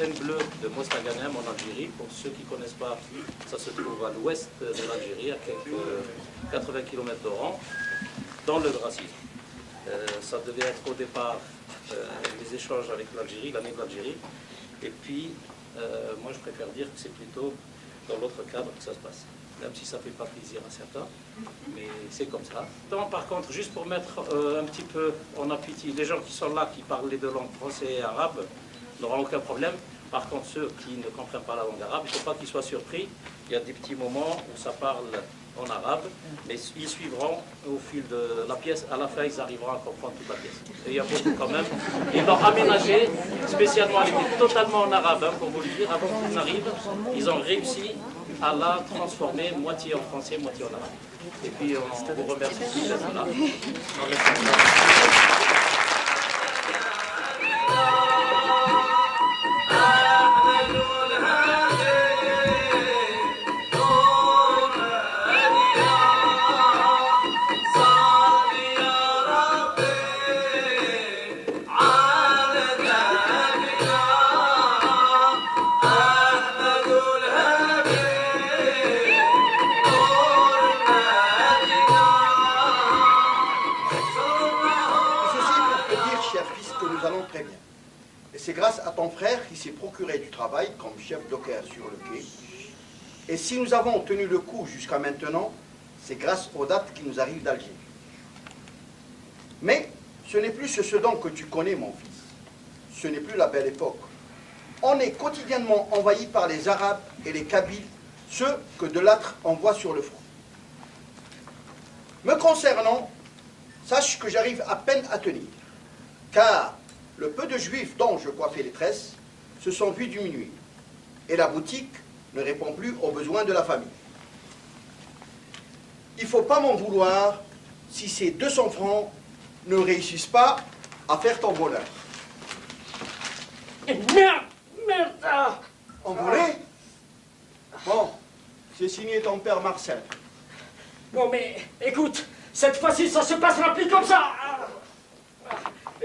montagne bleue de Mostaganem en Algérie. Pour ceux qui ne connaissent pas, ça se trouve à l'ouest de l'Algérie, à quelques 80 km d'Oran, dans le racisme. Ça devait être au départ des échanges avec l'Algérie, l'année de l'Algérie. Et puis, moi je préfère dire que c'est plutôt dans l'autre cadre que ça se passe. Même si ça ne fait pas plaisir à certains, mais c'est comme ça. Donc, par contre, juste pour mettre un petit peu en appétit, les gens qui sont là, qui parlent les deux langues, français et arabe, n'auront aucun problème. Par contre, ceux qui ne comprennent pas la langue arabe, il ne faut pas qu'ils soient surpris. Il y a des petits moments où ça parle en arabe, mais ils suivront au fil de la pièce. À la fin, ils arriveront à comprendre toute la pièce. Et il y a beaucoup quand même. Ils l'ont aménagé, spécialement, elle était totalement en arabe, hein, pour vous le dire. Avant qu'ils arrivent, ils ont réussi à la transformer moitié en français, moitié en arabe. Et puis, on vous remercie tous d'être là. C'est grâce à ton frère qui s'est procuré du travail comme chef docker sur le quai. Et si nous avons tenu le coup jusqu'à maintenant, c'est grâce aux dates qui nous arrivent d'Alger. Mais ce n'est plus ce Soudan que tu connais, mon fils. Ce n'est plus la belle époque. On est quotidiennement envahi par les Arabes et les Kabyles, ceux que de l'âtre envoie sur le front. Me concernant, sache que j'arrive à peine à tenir, car le peu de juifs dont je coiffais les tresses se sont vus diminuer, et la boutique ne répond plus aux besoins de la famille. Il ne faut pas m'en vouloir si ces 200 francs ne réussissent pas à faire ton bonheur. Merde! Merde! Envolé? Bon, c'est signé ton père Marcel. Non mais, écoute, cette fois-ci, ça se passera plus comme ça.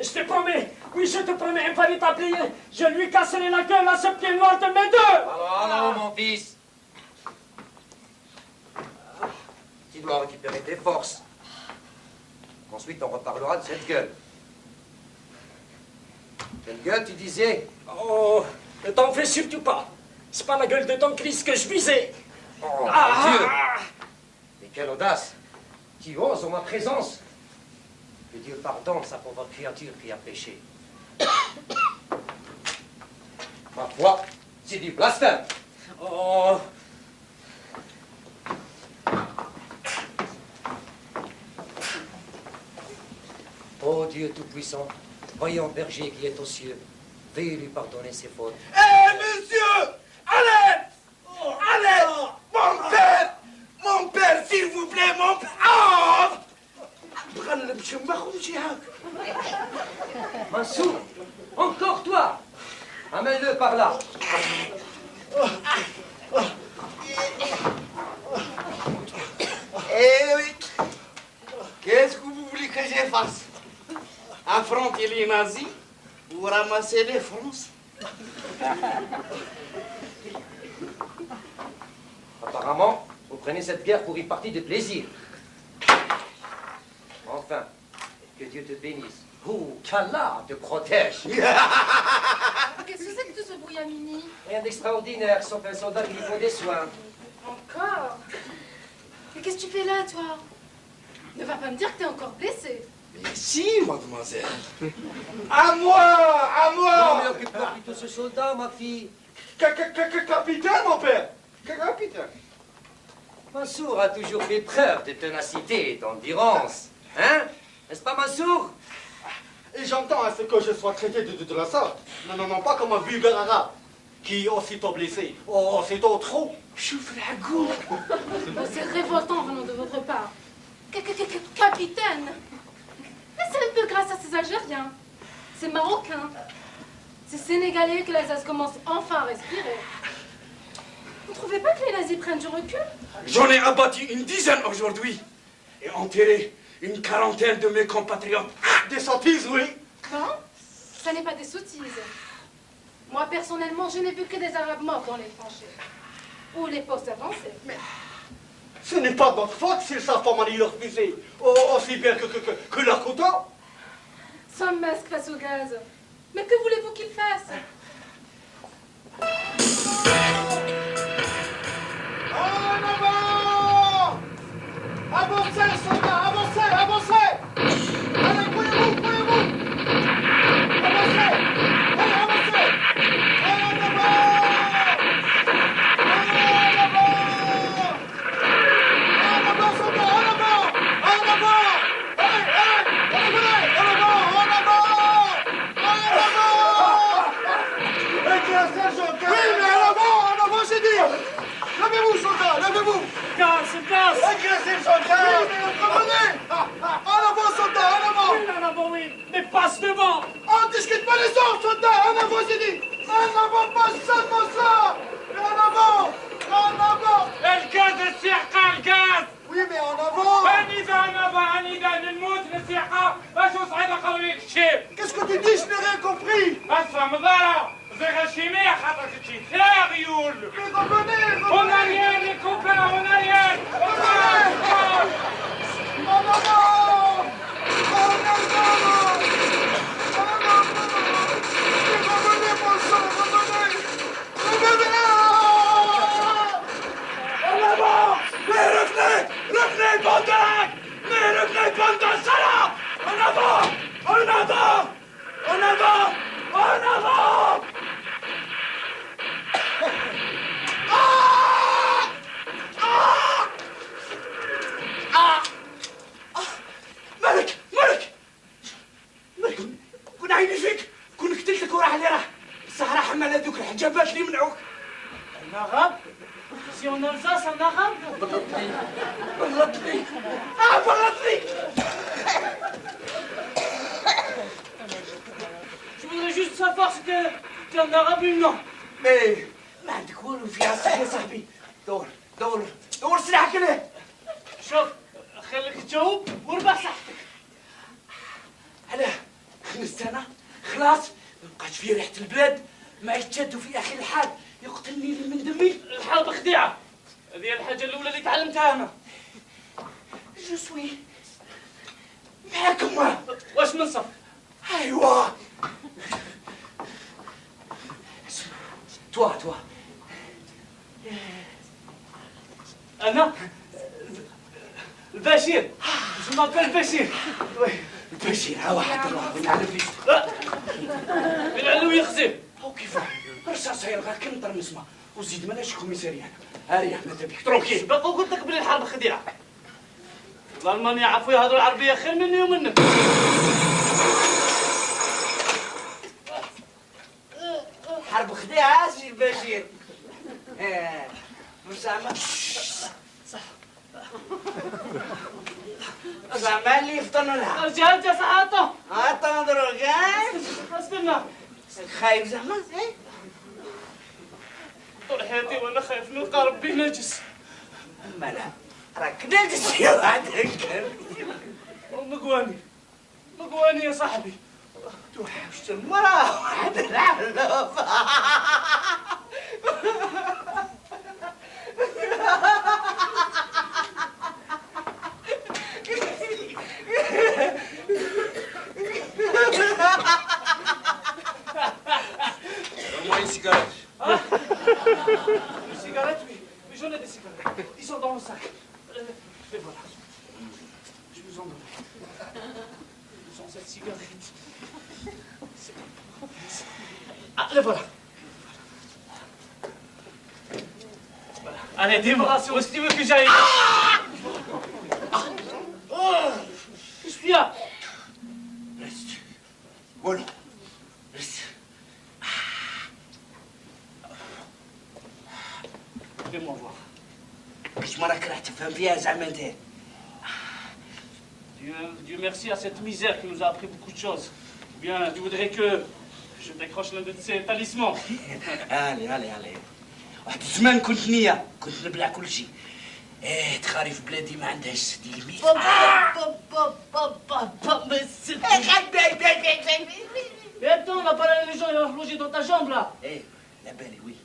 Je te promets, oui, je te promets, il fallait t'appeler. Je lui casserai la gueule à ce pied noir de mes deux. Non, mon fils. Tu dois récupérer tes forces. Ensuite, on reparlera de cette gueule. Quelle gueule, tu disais? Oh, ne t'en fais surtout pas. C'est pas la gueule de ton Christ que je visais. Oh, mon Dieu! Mais quelle audace! Qui ose en ma présence? Que Dieu pardonne sa pauvre créature qui a péché. Ma foi, c'est du blasphème. Oh. Ô Dieu Tout-Puissant, voyons berger qui est aux cieux, veuillez lui pardonner ses fautes. Hé, monsieur! Allez! Allez! Mon père, s'il vous plaît, mon père! Oh! Mansour, encore toi! Amène-le par là. Eh oui! Qu'est-ce que vous voulez que je fasse? Affronter les nazis ou ramasser les Français? Apparemment, vous prenez cette guerre pour y partir de plaisir. Enfin, que Dieu te bénisse. Oh, qu'Allah te protège. Qu'est-ce que c'est que tout ce brouillamini? Rien d'extraordinaire, sauf un soldat qui lui faut des soins. Encore? Mais qu'est-ce que tu fais là, toi? Ne va pas me dire que t'es encore blessé. Mais si, mademoiselle. À moi! Non, mais occupe-toi plutôt ce soldat, ma fille. Capitaine, mon père! Capitaine! Mansour a toujours fait preuve de ténacité et d'endurance. Hein? N'est-ce pas, Mansour? Et j'entends à ce que je sois traité de la sorte. Non, pas comme un vulgaire arabe qui, aussitôt blessé, aussitôt trop, chouffe la goût. C'est révoltant venant de votre part. Capitaine! Mais c'est un peu grâce à ces Algériens, ces Marocains, ces Sénégalais que l'Alsace commence enfin à respirer. Vous ne trouvez pas que les nazis prennent du recul? J'en ai abattu une dizaine aujourd'hui et enterré une quarantaine de mes compatriotes. Des sottises, oui. Non, ça n'est pas des sottises. Moi, personnellement, je n'ai vu que des Arabes morts dans les tranchées. Ou les postes avancés. Mais ce n'est pas notre faute s'ils savent pas manier leur fusée, aussi bien que leur couteau. Sans masque face au gaz. Mais que voulez-vous qu'ils fassent? En avant! Avancez, soldats, avancez, avancez! Allez, couillez-vous, couillez-vous! Avancez! Allez, avancez! En avant! En avant! En avant, soldats, en avant! En avant! Allez, allez! Allez, en avant! En avant! En avant! Oui, mais en avant, j'ai dit! Levez-vous, soldats, levez-vous! Casse! Agressez le soldat! Oui, mais revenez! En avant, soldats, en avant! Oui, en avant, oui, mais passe devant! On discute pas les ordres, soldats! En avant, j'ai dit! En avant, pas seulement ça! Mais en avant! En avant! الغاز السياقة الغاز! Oui, mais en avant! أنيدا نموت للسياقة باش وصعيدة قوي الشيب! Qu'est-ce que tu dis? Je n'ai rien compris! أسفة مضارة زي الشيمية خاطر تشي ثاغيول! Mais revenez! On n'a rien, les copains, on n'a rien! En avant! En avant! En avant! Mais revenez, mon sang, revenez! Revenez! En avant! Mais revenez, bandec! Mais revenez, bande de salopes! En avant! En avant! En avant! En avant! ملك كون عيني فيك كون قتلتك وراح اللي راح الصحراء حمال هذوك الحجابات اللي يمنعوك Un arabe? Si en Alsace, un arabe? بلطني بلطني Je voudrais juste savoir si t'es un arabe ou non. ايه ما عندك والو فيها صح يا صاحبي دور سلاحك هنا شوف خليك تجاوب وربع صحتك. انا 5 سنة خلاص ما بقاش في ريحة البلاد ما يتشدوا في اخي الحال يقتلني اللي من دمي الحرب خديعة. هذه الحاجة الأولى اللي تعلمتها أنا. جو سوي معاكم واش من صف؟ ايوا توا أنا البشير. Je m'appelle بشير. البشير ها واحد الله ونعرف ليش العلو يخزي. هو كيف رصاص يلغى كنطر نسمع وزيد ماناش كوميساريان هاري ماذا بك تروكي سبق وقلت لك بلي الحرب خديعة. الألمان يعرفوا يهضروا العربية خير مني ومنك. حرب خديعة سي البشير زعما زعما اللي يفطنوا لها رجال صحاته. تنظروا كاع استنى. خايف زعما طول حياتي وأنا خايف نلقى ربي نجس. مالا راك نجس يا وحدك مقواني يا صاحبي. توحشت المرأة واحد العلف Donne-moi une cigarette. Une cigarette, oui. Oui, j'en ai des cigarettes. Ils sont dans mon sac. Les voilà. Je vous en donne. Ils sont cette cigarette. Ah, les voilà. Voilà. Allez, dis-moi, où est-ce que tu veux que j'aille? Qu'est-ce qu'il y a? Reste voilà reste Fais-moi voir. كش مرة كره تفهم فيها زعما انت Dieu merci à cette misère qui nous a appris beaucoup de choses. Ou bien, tu voudrais que je décroche l'un de ces talismans? هالي واحد الزمان كنت نية كنت نبلع كل شيء تخاريف بلادي ما عندهاش سدي الميت Mais attends, on n'a pas la gens, ils vont loger dans ta chambre, là. Eh, la belle, oui.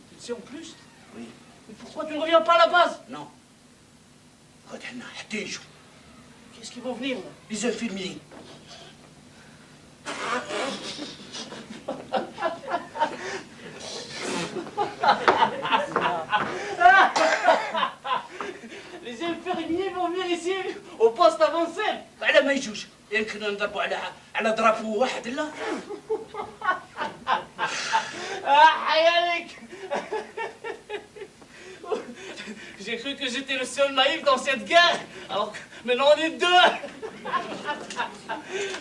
Tu le sais en plus? Oui. Mais pourquoi tu ne reviens pas à la base? Non. غدا نحتاجوا. Qu'est-ce qu'ils vont venir, là? Les infirmiers. Les infirmiers vont venir ici, au poste avancé. على ما يجوش يمكن نضربوا على درافو واحد لا. Hayalik. J'ai cru que j'étais le seul naïf dans cette guerre, alors que maintenant on est deux.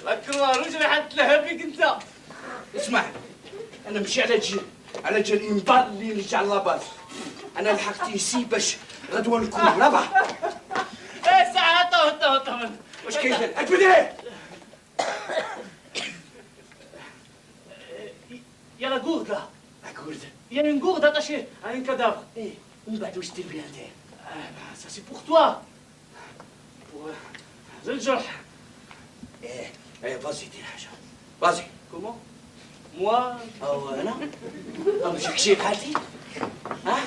La Croix-Rouge اللي حتلهى بيك انت. اسمع انا مشي على جال الانبال اللي رجع لاباز. انا لحقت يسي باش غدوه نكون ربع. ايه ساعة تو واش كاين البدايه؟ Il y a la gourde là. La gourde. Il y a une gourde attachée à un cadavre. ايه ومن بعد واش دير بها انت؟ Ça c'est pour toi. Pour الجرح. ايه فازي دير حاجه. فازي. Comment? Moi. او انا؟ امشيك شي حالتي؟ ها؟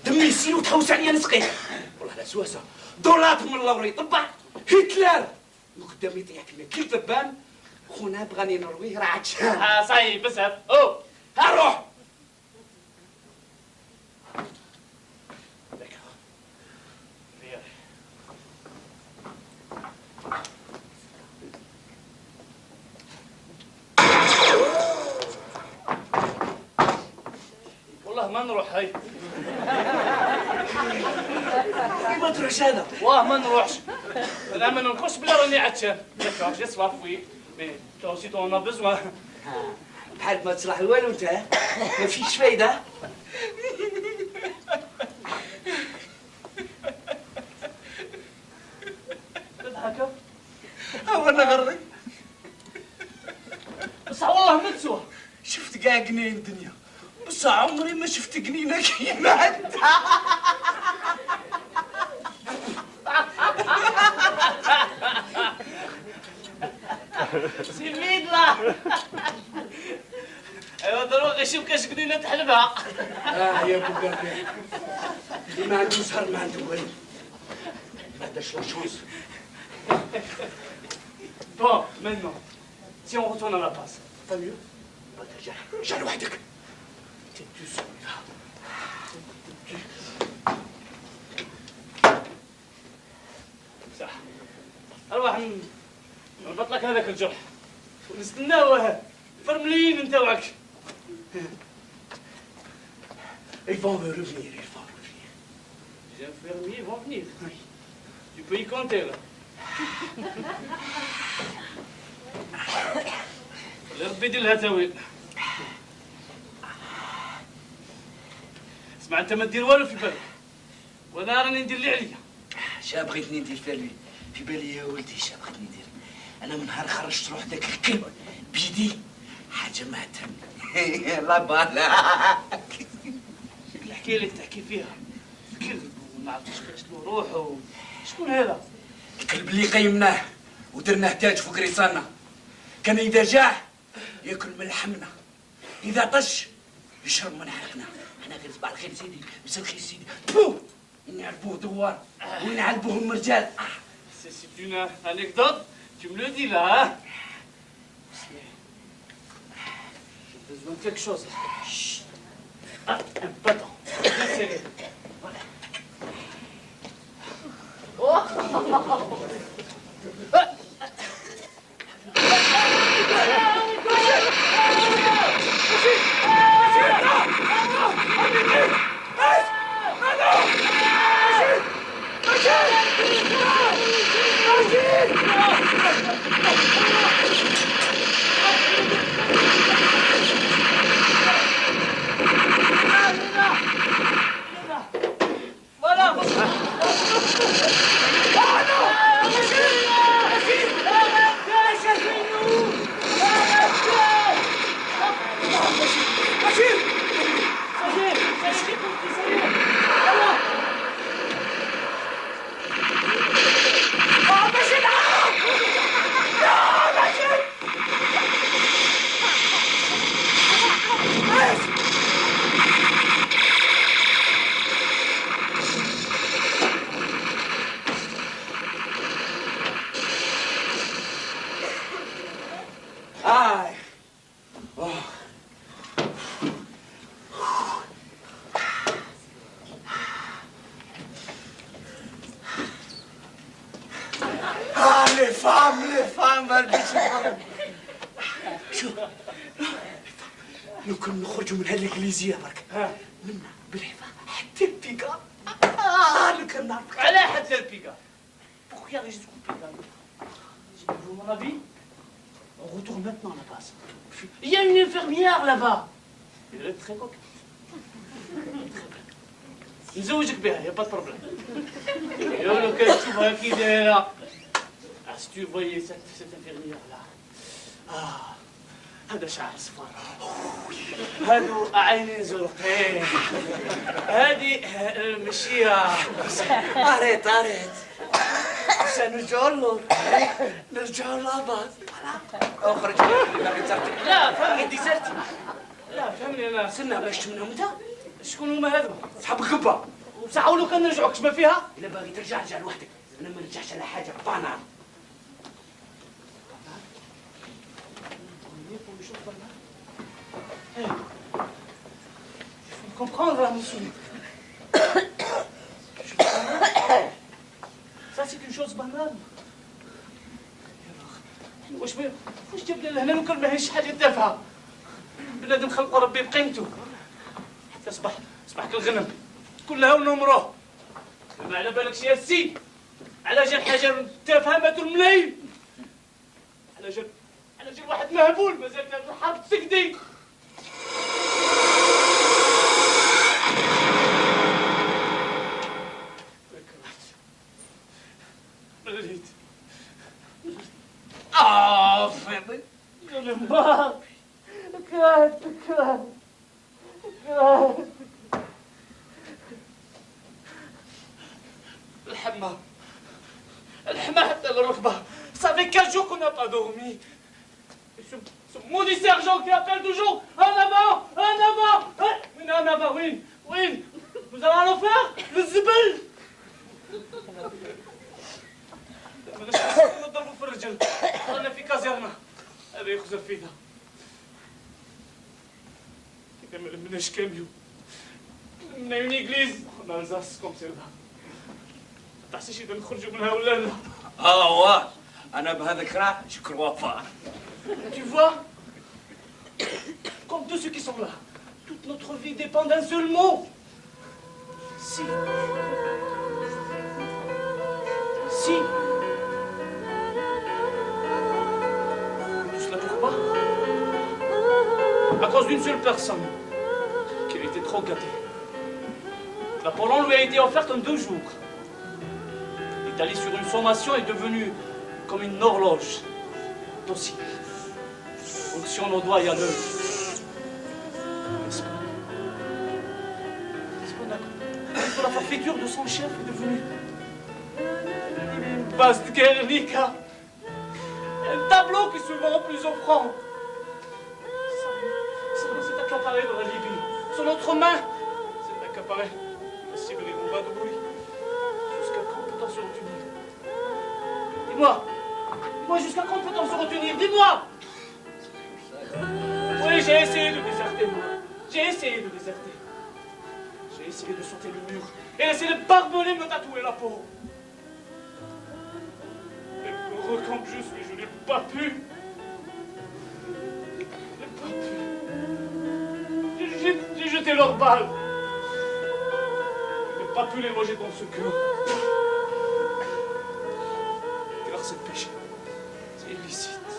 دمي يسيل وتحوس عليا نسقيه. والله لا سواسه. دولار من اللوري طبع. هتلر. قدامي يطيح فينا كل ذبان. خونا بغاني نرويه راه عاد شهر. صحيح بسهب. او. ها روح. والله ما نروح هاي. كيف ما تروحش هذا؟ واه ما نروحش. انا ما ننقص بلا راني عطشان. D'accord, j'ai soif, oui. Mais toi aussi tu en as besoin. بحال ما تصلح والو انت ما فيش فايده. تضحك؟ وانا غري بصح والله ما تسوى. شفت كاع جنين الدنيا بس عمري ما شفت جنينه كيما انت. سي ميد لا. ايوا دروك شوف كاش قدينا تحلبها. يا ابو قابل اللي ما عنده سهر ما عنده والو. ما عندهاش لا شونس. Bon, maintenant, si on retourne à la base, pas mieux? ما ترجع رجع لوحدك. T'es tout seul là. صح. اروح نربط لك هذاك الجرح ونستناوه فرملين انت وعك. Ils vont revenir, ils vont revenir. Les infirmiers vont venir. Tu peux y compter là. ربي يدير لها تاويل. اسمع انت ما دير والو في بالك وانا راني ندير اللي عليا. شا بغيتني ندير في بالي يا ولدي شا بغيتني ندير. انا من نهار خرجت روح داك الكلب بيدي حاجه ما تهم. لا بالا. الحكايه اللي تحكي فيها كلب وما عرفتش كيفاش له روحه. شكون هذا؟ الكلب اللي قيمناه ودرناه تاج فوق ريصانا. كان اذا جاع ياكل من لحمنا، اذا طش يشرب من عرقنا. احنا غير صباح الخير سيدي مسلخي سيدي بو نعرفوه دوار ونعلبوهم رجال. C'est une anecdote, tu me le dis là, hein? J'ai besoin de quelque chose. Chut. Ah, un bâton. Bien serré. Voilà. Oh! فام ما ربيتش نفهم. شوف لو كنا نخرجوا من هالإنجليزية برك منا بالحفا حتى البيكا لو كان نعرفك. علاه حتى البيكا؟ Pourquoi il y a juste coupé là? Vous mon avis? On retourne maintenant à la base. Il y a une infirmière là-bas. Elle est très coquette. نزوجك بها, il n'y a pas de problème. Et on le tu vois qui est là. Ah, si tu voyais cette infirmière-là. Ah, هذا شعر صفار. هادو عينين زرقين. هذه المشية. أريت نرجعوا لاباس. اخرج لا فهمني ديزرتي. لا فهمني انا سنة باش منهم انت؟ شكون هما هذو؟ صحاب القبة. وبصح لو كان نرجعوا كش ما فيها؟ إلا باغي ترجع رجع لوحدك، أنا ما نرجعش على حاجة بانار. Comprendre là, monsieur. Ça c'est une chose banale. واش جاب لنا هنا لو كان ماهيش حاجه تافهه. بنادم خلق ربي بقيمته. حتى صبح كالغنم كلها ونمروه. ما على بالكش يا سي على جال حاجه تافهه ماتوا الملايين. على جال واحد مهبول مازال في الحرب تسكدي. مليت. فهمت؟ الماء كانت الحمى حتى الركبة. Ça fait 4 jours qu'on n'a pas dormi. Ce maudit sergent qui appelle toujours en avant, oui, en avant, oui. Nous allons le faire, le zibel. نضربوا في الرجل. رانا في كازيرنا. هذا يخزر فينا. إذا ما لمناش كاميو. لمنا اون إيغليز en Alsace comme celle-là. ما تحسيش إذا نخرجوا منها ولا لا. واه أنا بهذاك راه شكر وفاء. Tu vois? Comme tous ceux qui sont là. Toute notre vie dépend d'un seul mot. Si. Tout cela pourquoi? À cause d'une seule personne. Qui était trop gâtée. La Pologne lui a été offerte en 2 jours. L'Italie sur une sommation est devenue comme une horloge. Docile. Fonctionne au doigt et à l'œil. N'est-ce pas? La forfaiture de son chef est devenue une base de Guernica. Un tableau qui se vend plus offrant. C'est accaparé dans la Libye. Sur notre main, c'est accaparé. La Syrie nous va de bruit. Jusqu'à quand peut-on se retenir? Dis-moi, jusqu'à quand peut-on se retenir? Dis-moi! Oui, j'ai essayé de déserter, moi. J'ai essayé de déserter. J'ai essayé de sauter le mur et laisser le barbelé me tatouer la peau. Mais heureux comme je suis, je n'ai pas pu. J'ai jeté leurs balles. Je n'ai pas pu les loger dans ce cœur. Car c'est péché. C'est illicite.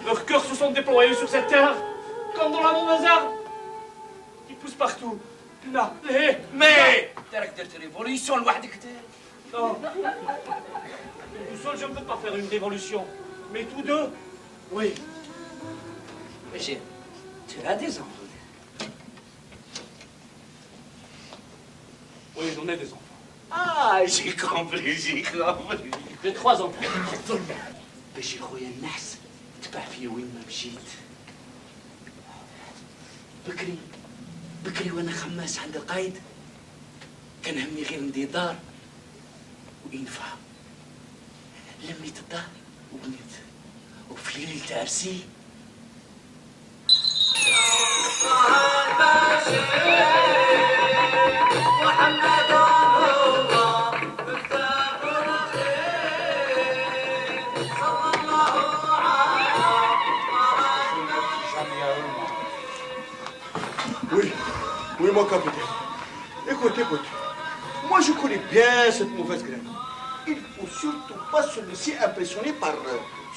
Leurs cœurs se sont déployés sur cette terre, comme dans la mauvaise herbe, qui pousse partout. Là, mais تراك درت ريفوليسيون لوحدك انت. Non. Tout seul, je ne peux pas faire une révolution. Mais tous deux, oui. Bachir, tu as des enfants? Oui, j'en ai des enfants. Ah, j'ai compris. J'ai 3 enfants. باشي خويا النحس تبع فيا وين ما مشيت. بكري وانا خماس عند القايد كان همي غير ندي دار وينفع. لميت الدار وبنيت وفي ليلة عرسي محمد Oui, mon capitaine. Écoute, écoute. Moi, je connais bien cette mauvaise graine. Il ne faut surtout pas se laisser impressionner par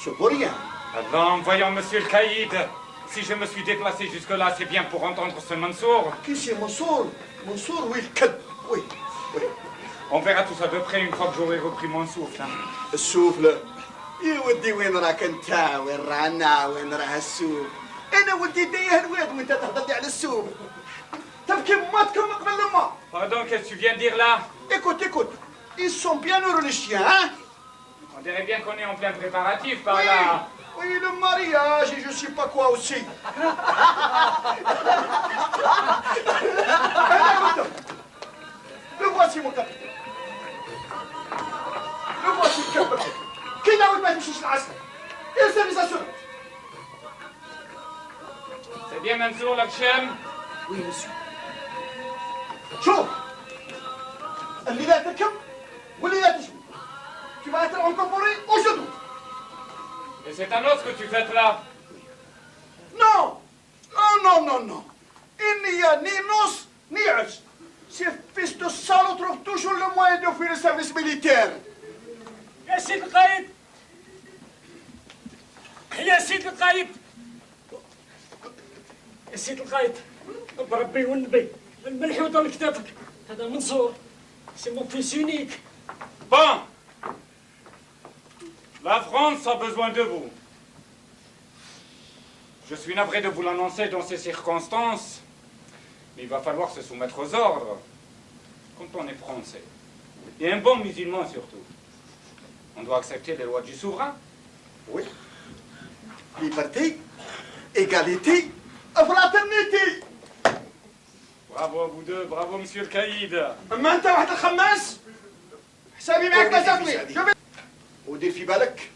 ce vaurien. Allons, voyons, monsieur le caïd. Si je me suis déplacé jusque-là, c'est bien pour entendre ce Mansour. Qui c'est Mansour? Mansour, oui, le kalb. Oui, oui. On verra tout ça de près une fois que j'aurai repris mon souffle. Hein. السوفلة يا ودي وين راك انت وين رانا وين راه السوق انا ولدي دايه الواد وانت تهضر لي على السوق تبكي ماتكم قبل لما Pardon, qu'est-ce que tu viens de dire là? écoute écoute ils sont bien heureux les chiens hein On dirait bien qu'on est en plein préparatif par oui, là. oui le mariage et je sais pas quoi aussi le voici mon capitaine le voici le capitaine كي ناوي ما تمشيش العسكر ارسل لي C'est bien Mansour, l'Akchem? Oui, monsieur. شوف اللي لا تركب واللي لا تجوي tu vas être incorporé au genou Et c'est un os que tu fais là? non non non non non il n'y a ni noce ni os ces fils de salauds trouvent toujours le moyen de fuir le service militaire يا سيد القايد يا سيد القايد يا سيد القايد بربي والنبي الملح يوضل كتافك هذا منصور سي مون فيس يونيك Bon! La France a besoin de vous. Je suis navré de vous l'annoncer dans ces circonstances, mais il va falloir se soumettre aux ordres quand on est français. Et un bon musulman surtout. On doit accepter les lois du souverain. oui liberté égalité fraternité Bravo à vous deux, bravo monsieur le caïd. اما انت واحد الخماس حسابي معك ما تاكلي ودير في بالك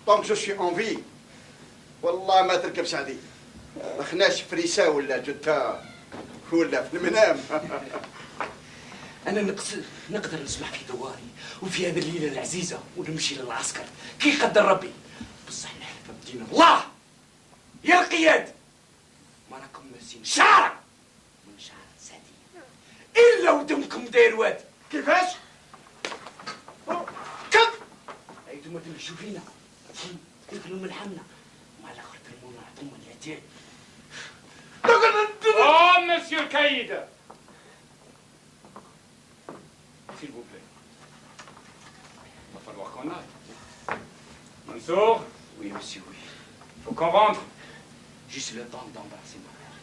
طونك جو سوي اون في والله ما تركبش علي ما خناش فريسه ولا جثه ولا في المنام أنا نقدر نسمح في دواري وفي هذه الليلة العزيزة ونمشي للعسكر كي قدر ربي بصح نحلف بدين الله يا القياد ما راكم ناسين شعرة من شعر سادية إلا ودمكم داير واد كيفاش؟ كم أيتم تلجوا فينا تاكلوا من لحمنا وعلى آخر ترمونا عظم اليتيم Oh monsieur le caïd. S'il vous plaît. Il va falloir qu'on aille. Mansour, Oui, monsieur, oui. faut qu'on rentre. Juste le temps d'embrasser ma mère.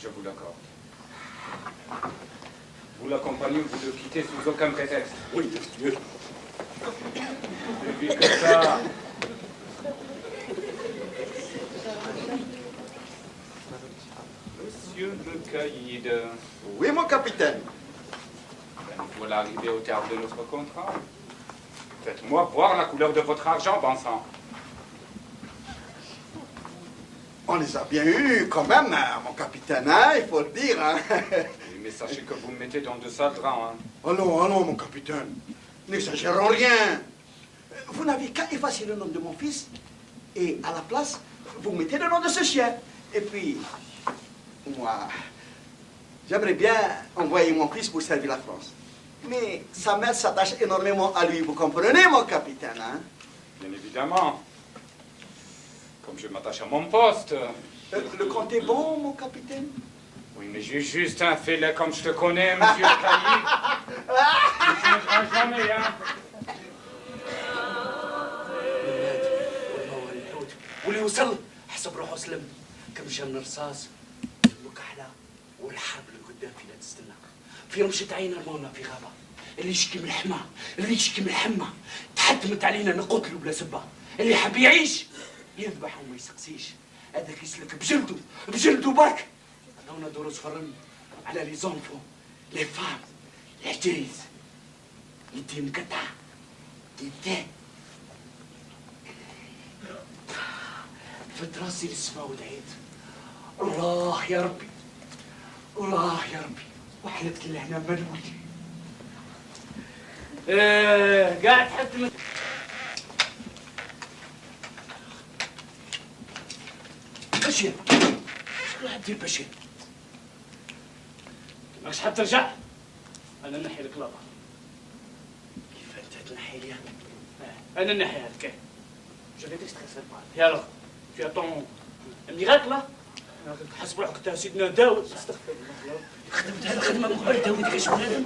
Je vous l'accorde. Vous l'accompagnez ou vous le quittez sous aucun prétexte. Oui, monsieur. Et puis que ça. Monsieur le caïd, Oui, mon capitaine. ben, voilà arrivé au terme de notre contrat. Faites-moi voir la couleur de votre argent, bon sang. On les a bien eus quand même, hein, mon capitaine, hein, il faut le dire. Hein. Oui, mais sachez que vous me mettez dans de sales draps. Hein. Allons, allons, mon capitaine. N'exagérons rien. Vous n'avez qu'à effacer le nom de mon fils et à la place, vous mettez le nom de ce chien. Et puis, moi, j'aimerais bien envoyer mon fils pour servir la France. Mais sa mère s'attache énormément à lui, vous comprenez, mon capitaine, hein? Bien évidemment. Comme je m'attache à mon poste. Le compte est bon, mon capitaine? Oui, mais j'ai juste un fêlé comme je te connais, monsieur le caïd. Tu ne changeras jamais, hein. واللي وصل حسب روحه سلم كم جا من رصاص وكحله والحرب اللي قدام فينا تستنى في رمشة عين رمونا في غابة اللي يشكي من الحمى اللي يشكي من الحمى تحتمت علينا نقتلوا بلا سبة اللي حب يعيش يذبح وما يسقسيش هذاك يسلك بجلده برك هنا دروس فرن على لي زونفو لي فام العجايز يدي مقطعة يدي فت راسي للسما ودعيت الله يا ربي الله يا ربي وحلفت اللي احنا ما نموت قاعد حتى من اشياء شكون عبد البشير؟ ماكش حاب ترجع؟ انا نحي لك لابا. كيف انت تنحي لي؟ انا نحيها لك. Je vais t'extraire mal. Et alors, tu attends un miracle là? حسب روحك انت سيدنا داود. استغفر الله. خدمت هذه الخدمه من قبل داود كاش بنادم.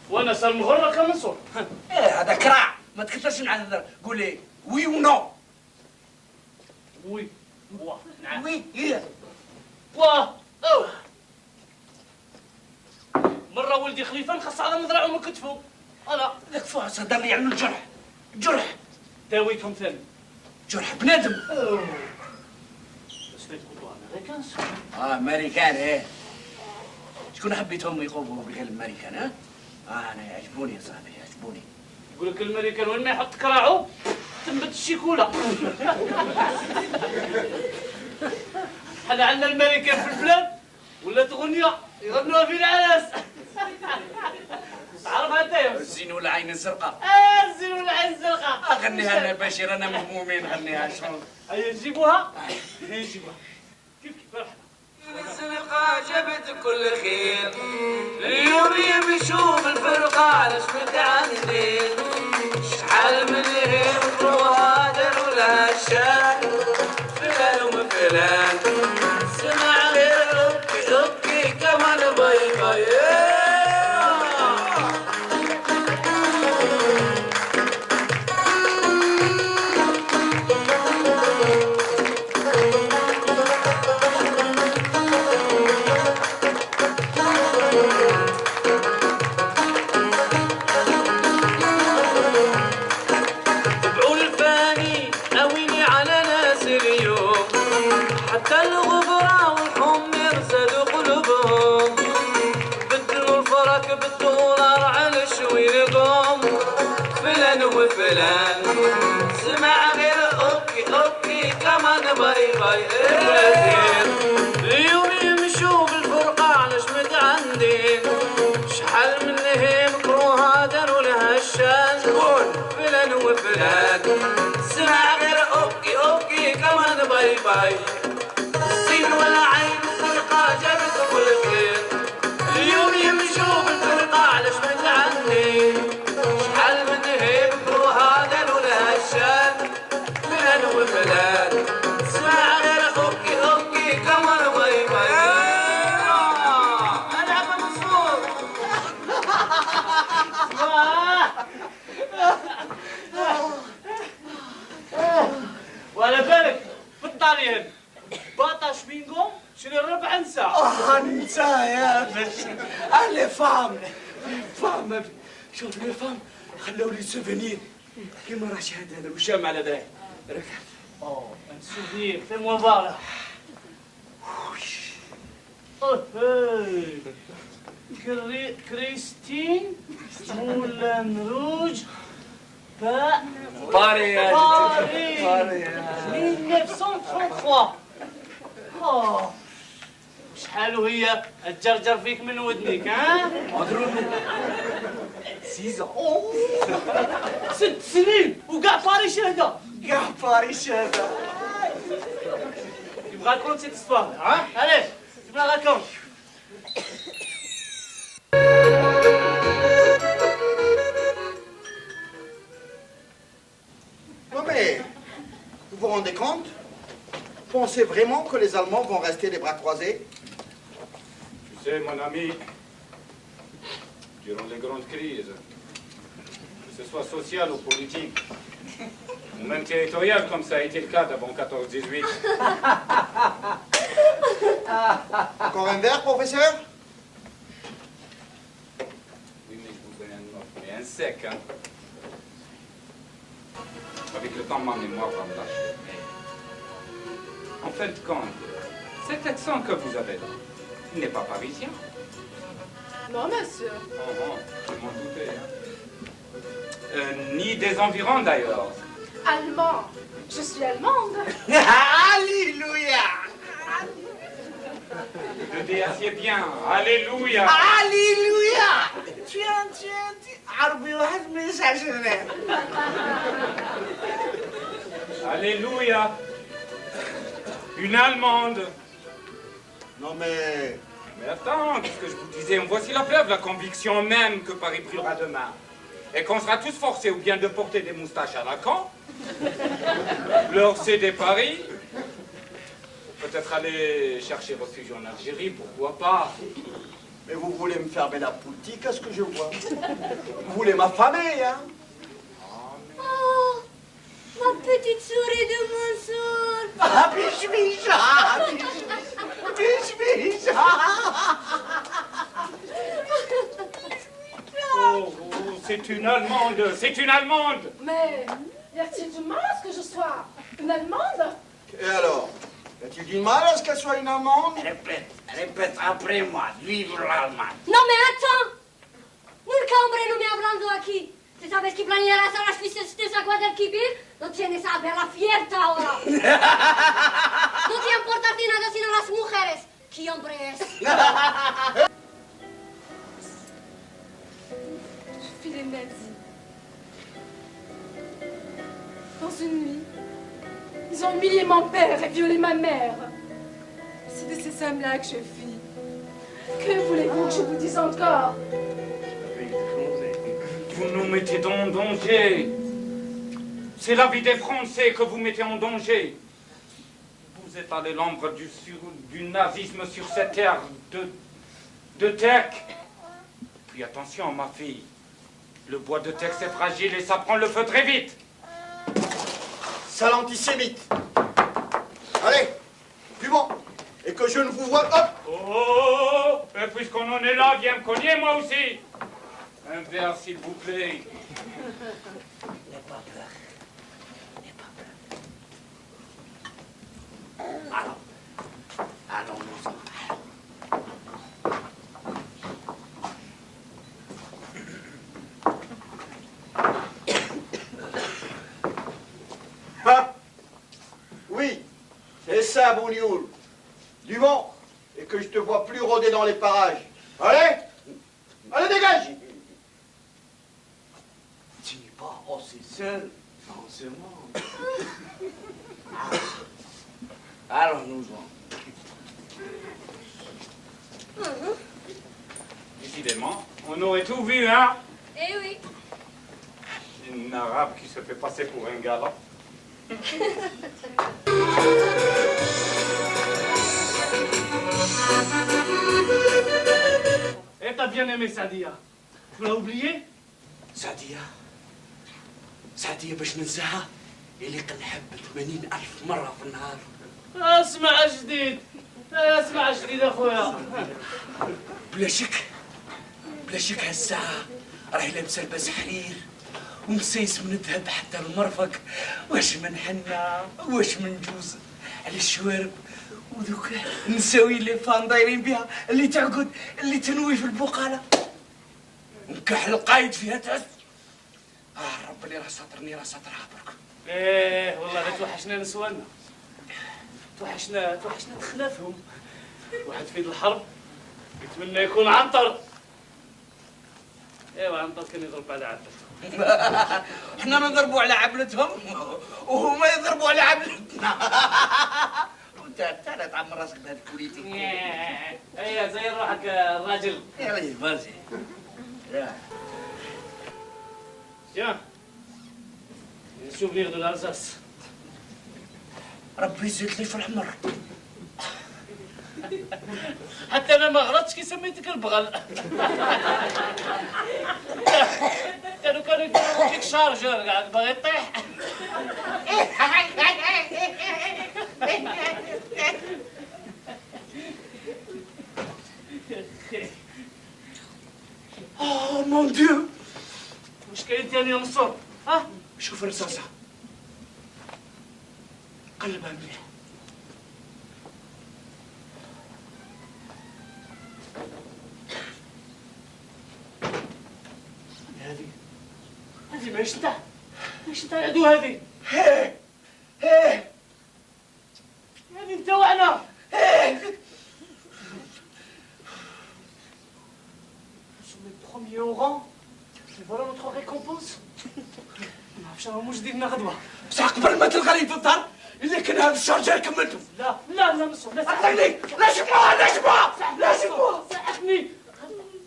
وانا سالمغرق يا منصور. هذا كراع ما تكثرش مع الهضره قول لي وي ونو. وي وا نعم وي هي وا او مره ولدي خليفه نخص على مذرعه ومن كتفه. انا ذاك فوحص هضر لي على الجرح. جرح داويتهم ثاني. جرح بنادم. بس فيت كنتو امريكان. امريكان ايه. شكون حبيتهم يقوموا بالغير الامريكان ها؟ انا يعجبوني يا صاحبي يعجبوني. يقول لك الامريكان وين ما يحط كراعو تنبت الشيكولا. حنا عندنا الامريكان في البلاد ولات اغنيه يغنوها في العراس. تعرفها انت؟ الزين والعين الزرقاء. الزين والعين الزرقاء. غنيها انا بشير انا مهمومين غنيها شنو؟ هيا نجيبوها. نجيبوها. كيف فرحنا. الزرقاء جبت كل خير اليوم يمشوا بالفرقة على شمت عندي شحال من لهيب وهادر ولا الشان فلان وفلان سمع غير اوكي اوكي كمان باي باي. حتى الغبرة والحمر زادوا قلوبهم بدلوا الفرق بالدولار على شويلكم فلان وفلان سمع غير اوكي اوكي كمان باي باي. اليوم يمشوا بالفرقة على شمت عندي شحال من لهيب كروها داروا لها الشان فلان وفلان سمع غير اوكي اوكي كمان باي باي. الزين والعين الزرقاء جابت كل خير اليوم يمشوا بالفرقة على شمت عندي شحال من هيب كروها داروا لها الشان فلان وفلان سمع غير اوكي اوكي كمان باي باي. انا ابو منصور. وعلى بالك في الطاليان باطا شمينغو شري الربع نسى. نسى يا بشير. لي فام شوف لي فام خلوا لي سوفينير كيما راه شهاد هذا وشام على دراعي. un souvenir, fais-moi voir là. Oh, hey. Christine Moulin Rouge باري Paris 1933. Oh. شحال وهي تجرجر فيك من ودنيك ها؟ مضروب 6 6 سنين وكاع باري شهدة. كاع باري شهادة. Tu me racontes cette histoire, hein? Allez, tu me la racontes. Non mais, vous vous rendez compte? Pensez vraiment que les Allemands vont rester les bras croisés? Tu sais, mon ami, durant les grandes crises, que ce soit sociales ou politiques, ou même territoriales, comme ça a été le cas d'avant 14-18. Encore un verre, professeur? Oui, mais je vous donne un autre, mais un sec, hein. Avec le temps, ma mémoire va me lâcher. Mais en fin de compte, cet accent que vous avez là, il n'est pas parisien. Non, monsieur. Oh, je m'en doutais. Hein. Ni des environs d'ailleurs. Allemand. Je suis allemande. Alléluia. Je dis assez bien. Alléluia. Alléluia. Tu عربي واحد ما يسعش هنا. Alléluia. Une Allemande. Non mais... Mais attends, qu'est-ce que je vous disais? Voici la preuve, la conviction même que Paris brûlera demain. Et qu'on sera tous forcés ou bien de porter des moustaches à Lacan, leur céder Paris, peut-être aller chercher refuge en Algérie, pourquoi pas. Mais vous voulez me fermer la boutique, à ce que je vois. Vous voulez m'affamer, hein? Oh, ma petite souris de mon sol. Ah, biche, Oh, c'est une Allemande, c'est une Allemande. Mais y a-t-il du mal à ce que je sois une Allemande? Et alors? Y a-t-il du mal à ce qu'elle soit une Allemande? Répète après moi, vive l'Allemagne. No me attends. Nunca hombre no me hablando aquí. ¿Te sabes que planearás a las fiestas de Guadalquivir? Lo tienes a ver la fiesta ahora. No te importa a ti nada sino las mujeres. ¿Qué hombre es? Je suis les nazis. Dans une nuit, ils ont humilié mon père et violé ma mère. C'est de ces hommes-là que je fuis. Que voulez-vous que je vous dise encore? Vous nous mettez en danger. C'est la vie des Français que vous mettez en danger. Vous êtes allé l'ombre du nazisme sur cette terre de teck. Puis attention, ma fille. Le bois de teck, c'est fragile et ça prend le feu très vite. Sale antisémite. Allez, plus bon. Et que je ne vous vois... Hop! Oh, et puisqu'on en est là, viens me cogner moi aussi. Un verre, s'il vous plaît. N'aie pas peur. N'aie pas peur. Allons, nous Ah! Oui, c'est ça, Bougnoul. Du vent, et que je te vois plus rôder dans les parages. Allez! Allez, dégage! Tu n'es pas aussi seul dans ce monde. Allons-nous-en. Décidément, on aurait tout vu, hein? Eh oui. Une arabe qui se fait passer pour un galant. Et t'as bien aimé Sadia? Tu l'as oublié? سعدية باش ننساها اللي قنحب 80,000 مرة في النهار. اسمع جديد اسمع جديد اخويا. بلا شك هالساعة راهي لابسة لباس حرير ومسيس من الذهب حتى المرفق، واش من حنة واش من جوز على الشوارب وذوك النساوي اللي فان دايرين بها اللي تعقد اللي تنوي في البقالة ونكح القايد فيها تأس. رب اللي راه ساطرني راه ساطرها برك. ايه والله لا توحشنا نسوانا، توحشنا تخلافهم. واحد في الحرب يتمنى يكون عنتر. ايوا عنتر كان يضرب على عبلتهم. احنا نضربوا على عبلتهم وهما يضربوا على عبلتنا. وانت لا تعمر راسك بهذا البوليتيك. ايه زي روحك الراجل. يا راجل فازي. Tiens, les souvenirs de l'Alsace. ربي يزيد لي في العمر. حتى انا ما غلطتش كي سميتك البغل. كانوا يديروا فيك شارجور قاعد باغي يطيح. اوه مون ديو. واش كاين ثاني يا منصور؟ ها؟ شوف الرصاصة قلبها مليح. هذه ماهيش نتاع يا عدو هذه. هيه هذه نتاوعنا. Nous sommes les premiers au rang. Et voilà notre récompense. ما نعرفش راهم واش ديرنا غدوه. بصح قبل ما تلقى لي في الدار إذا كان هذا الشرجال كملته. لا لا لا مسو لا أعطيني. لا شوفوا. ساعدني.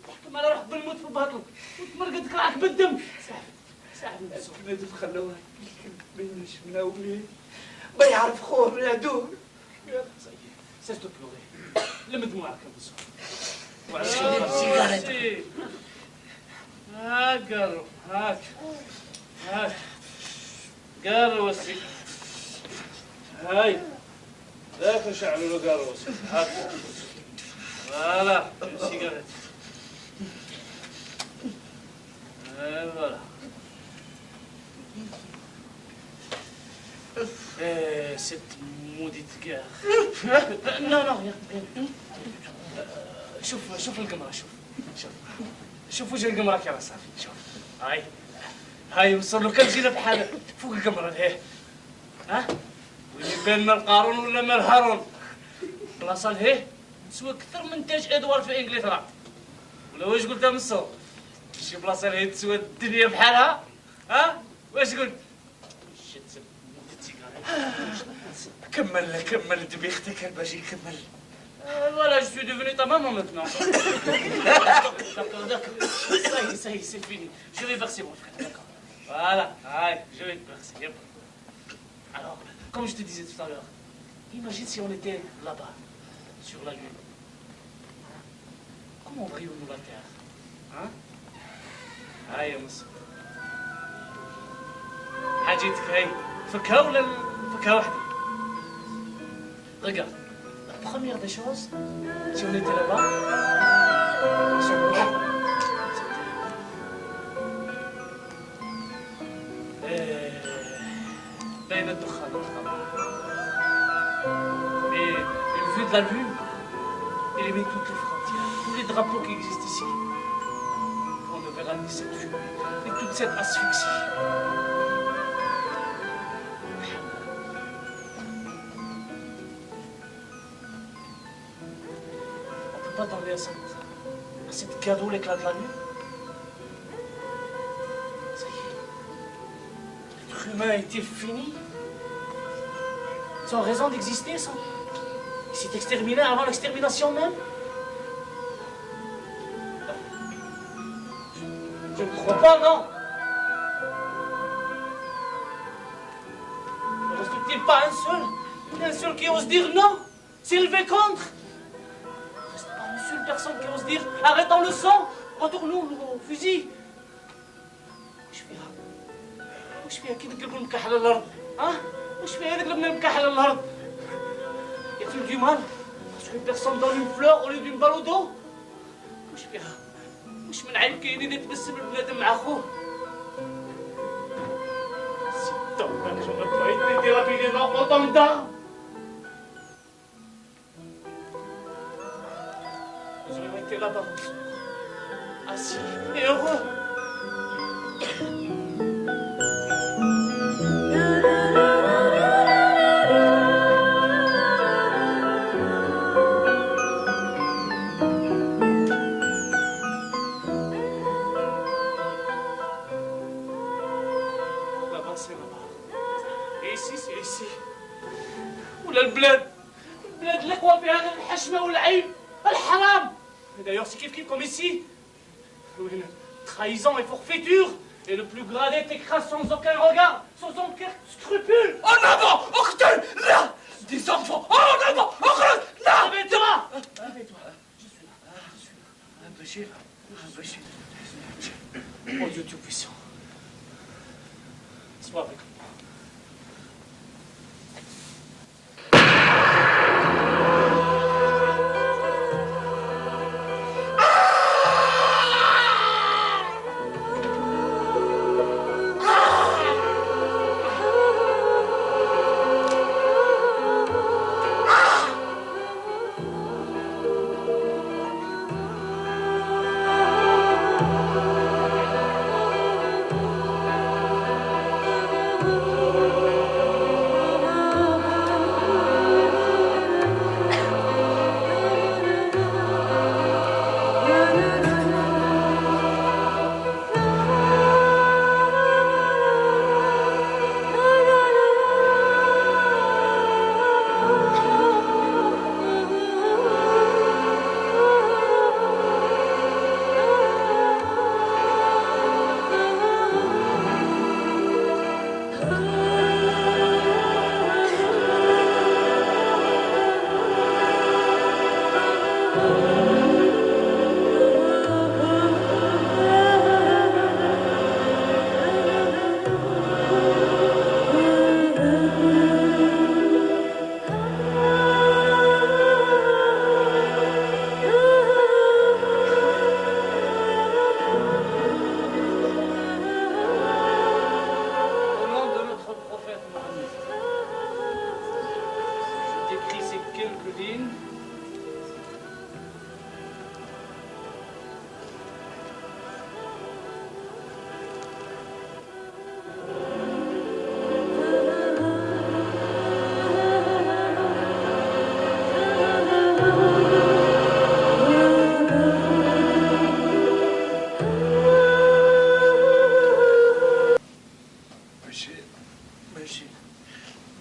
تحكم على روحك بالموت في باطنك وتمرقد كراعك بالدم. ساعدني مسو. ما تخلوها منش مناولين. ما يعرف خوه من عدو. سيس تو بلوري. لم دموعك يا مسو. هاك قالوا هاك قالوا وسي هاي ذاك شعلوا له قالوا وسي هاك فوالا سيجاريت فوالا cette maudite guerre. Non, rien. شوف القمرة شوف وجه القمرة كيف صافي شوف هاي وصل له كم جينا بحالها فوق القمرة هي ها واللي بين مال قارون ولا مال هارون بلاصة هي تسوى أكثر من تاج إدوارد في إنجلترا ولا واش قلت يا مصو شي بلاصة هي تسوى الدنيا بحالها ها واش قلت كمل دبيختك باش يكمل. Voilà, je suis devenu ta maman maintenant. D'accord. Ça y est, c'est fini. Je vais verser mon frère, d'accord. Voilà, allez, je vais te verser. Alors, comme je te disais tout à l'heure, imagine si on était là-bas, sur la Lune. Comment verrions-nous la Terre? Hein? Allez, monsieur. حاجتك هاي فكها ولا فكها وحدي؟ Regarde. Première des choses, si on était là-bas, بين الدخان والخمر. Mais vue de la Lune, élimine toutes les frontières, tous les drapeaux qui existent ici. On ne verra ni cette fumée, ni toute cette asphyxie. Pas tomber à cette cadeau, l'éclat de la lune. Ça y est. L'être humain était fini. Sans raison d'exister, sans... Il s'est exterminé avant l'extermination même. Non. Je ne crois pas, non. Ne reste-t-il pas un seul qui ose dire non, s'élever contre? Personne qui ose dire arrêtons le sang, retournons au fusil. وش فيها كي نقلبوا المكح على الارض؟ ها؟ وش فيها نقلب المكح على الارض؟ Y a-t-il du mal parce qu'une personne donne une fleur au lieu d'une balle au dos؟ وش فيها؟ وش من عيب كاين يتبسم البنادم مع اخوه؟ Si tant que j'aurais pas été dérapé dans autant d'armes. Nous aurions été là-bas, assis et heureux. Là-bas, c'est là-bas. Et ici, c'est ici. ولا البلاد اللي قوى فيها غير الحشمة والعيب الحرام. D'ailleurs, c'est kiff comme ici. Une trahison et forfaiture. Et le plus gradé t'écrase sans aucun regard, sans aucun scrupule. En avant, اقتل là. Des enfants. En avant, اخرج là. Réveille-toi. Je suis là. Bachir. Oh Dieu Tout-Puissant. Sois avec moi.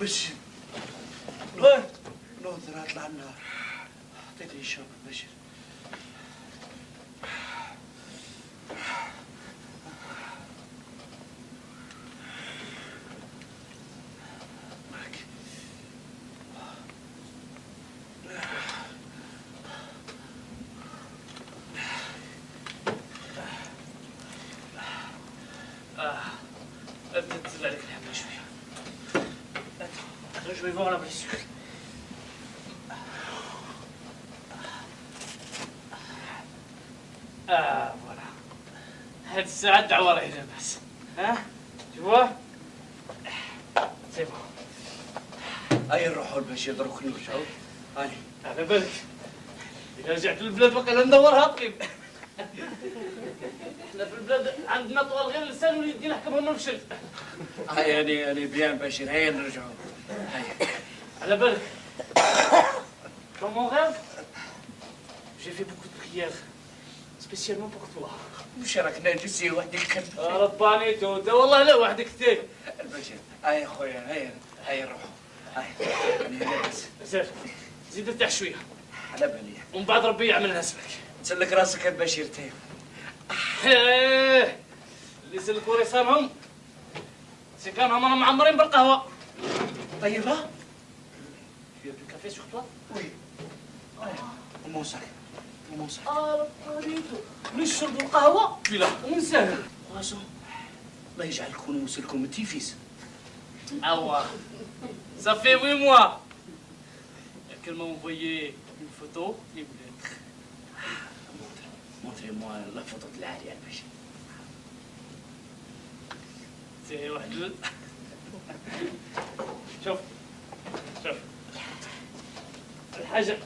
بشر نوذر اطلع النار اعطيني شوك بشر Je vais voir la blessure. Ah, voilà. هاد الساعة الدعوة راهي لاباس. ها؟ Tu vois? C'est bon. هيا نروحوا لبشير دروك نرجعوا. هاني. على بالك. إذا رجعت للبلاد بقى ندورها طيب. احنا في البلاد عندنا طوال غير اللسان واليدين نحكمهم من الفشل. هيا أنا بيان بشير هيا نرجعوا. هيا. À la balle. Dans mon rêve, j'ai fait beaucoup de prières, spécialement pour toi. مش راك نجسي وحدك رباني تودا والله لا وحدك تيك. البشر هيا خويا هيا نروحوا. هيا أنا لاباس. زين زيد ارتاح شوية. على بالي. ومن بعد ربي يعمل ناسبك. تسلك راسك يا بشير تيم. اللي يسلكوا رسالهم سكانهم انا معمرين بالقهوة. طيبة؟ Tu as du café sur toi? Oui. Mon sac. Mon sac. نشربوا القهوة بلا ونسهل. راسو الله يجعلكم ويوصلكم التيفيس. Ah ça fait 8 mois qu'elle m'a envoyé une photo et une lettre. Montrez-moi la photo de l'Ali Al-Bashir. C'est واحد شوف الحاجة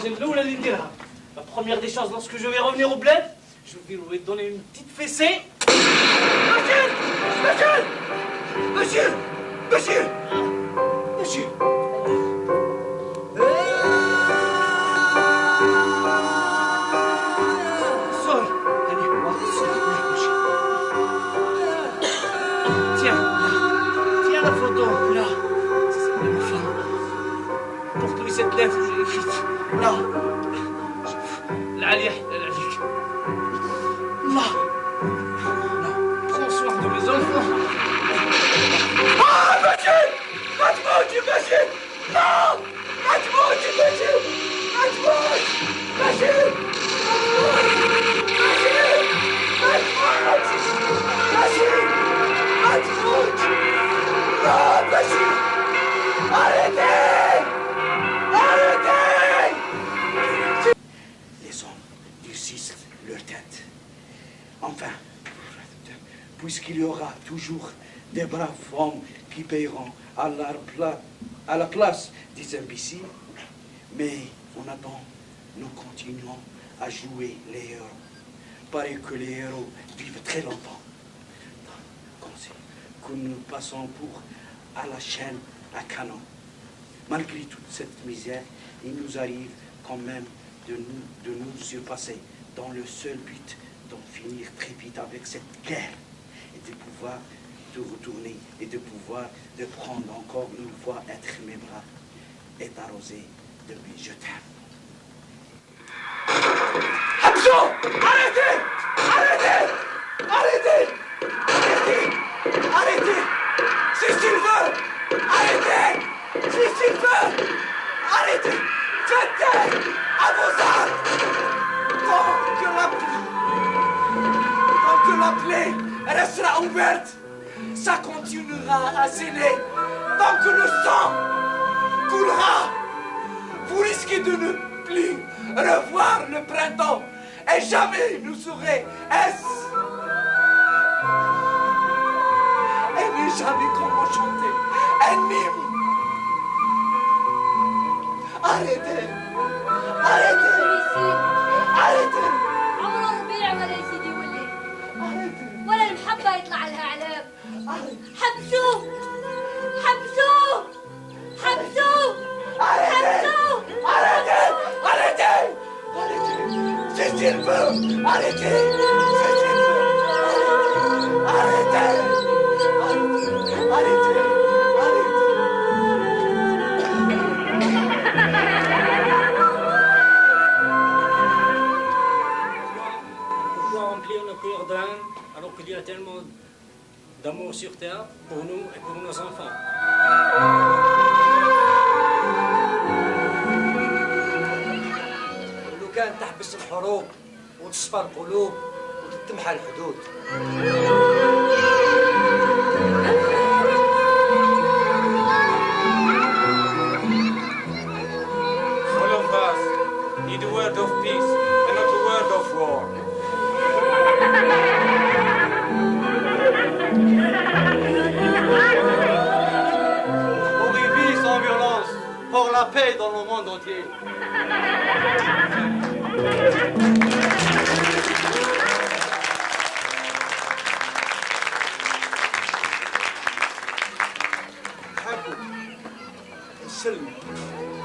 الأولى اللي نديرها. La première des choses, lorsque je vais revenir au bled, je vais lui donner une petite fessée. Bashir! Bashir! Bashir! Bashir! Bashir! Sors! Allez, Tiens la photo. là. C'est ma femme. Porte-lui cette lettre que j'ai écrite. Là. العليا عليك. Là. Prends soin de mes enfants. Ah, Bashir! ما تموتي بشير! لا! ما تموتي بشير! ما تموت! بشير! بشير! ما تموت! بشير! ما تموت! لا بشير! Arrêtez! Arrêtez! Les hommes durcissent leur tête. Enfin, puisqu'il y aura toujours des braves hommes qui paieront à la place des imbéciles, mais en attendant, nous continuons à jouer les héros. Paraît que les héros vivent très longtemps. Que nous passons pour à la chaîne à canon. Malgré toute cette misère, il nous arrive quand même de nous surpasser dans le seul but d'en finir très vite avec cette guerre et de pouvoir de retourner et de pouvoir de prendre encore une fois être mes bras et t'arroser de mes je t'aime. Hamzo! Arrêtez! Arrêtez! Arrêtez! Arrêtez! Arrêtez! C'est Sylvain! Arrêtez! C'est Sylvain! Arrêtez! Je t'aime! Albert, ça continuera à saigner tant que le sang coulera. Vous risquez de ne plus revoir le printemps et jamais nous serez et ne jamais comment chanter un hymne. Arrêtez. Arrêtez. عمر الربيع ولا يا سيدي ولا المحبة يطلع لها علام. حبسوه. C'est s'il veut. Arrêtez. Pourquoi remplir nos cœurs d'âme alors qu'il y a tellement d'amour sur terre pour nous et pour nos enfants? لو كان تحبس الحروب وتصفى القلوب وتتمحى الحدود. All of us need a word of peace and not a word of war. Pour une vie sans violence, pour la paix dans le monde entier.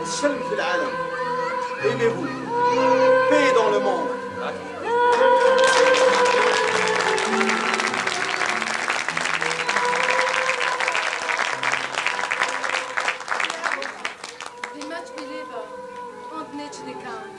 السلم في العالم. Aimez-vous. Paix dans le monde. Wie much believer und nicht die Kampf.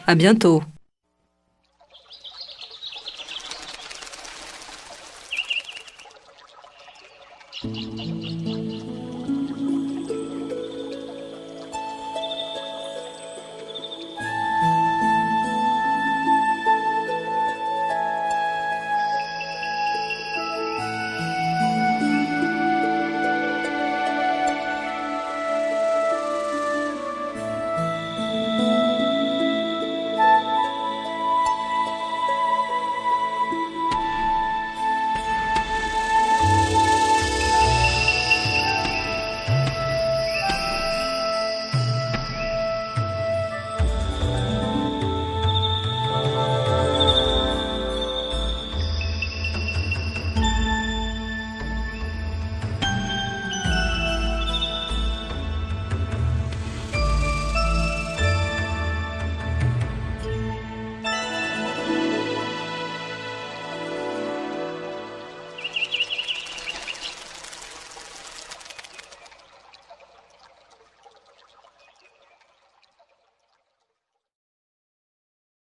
À bientôt.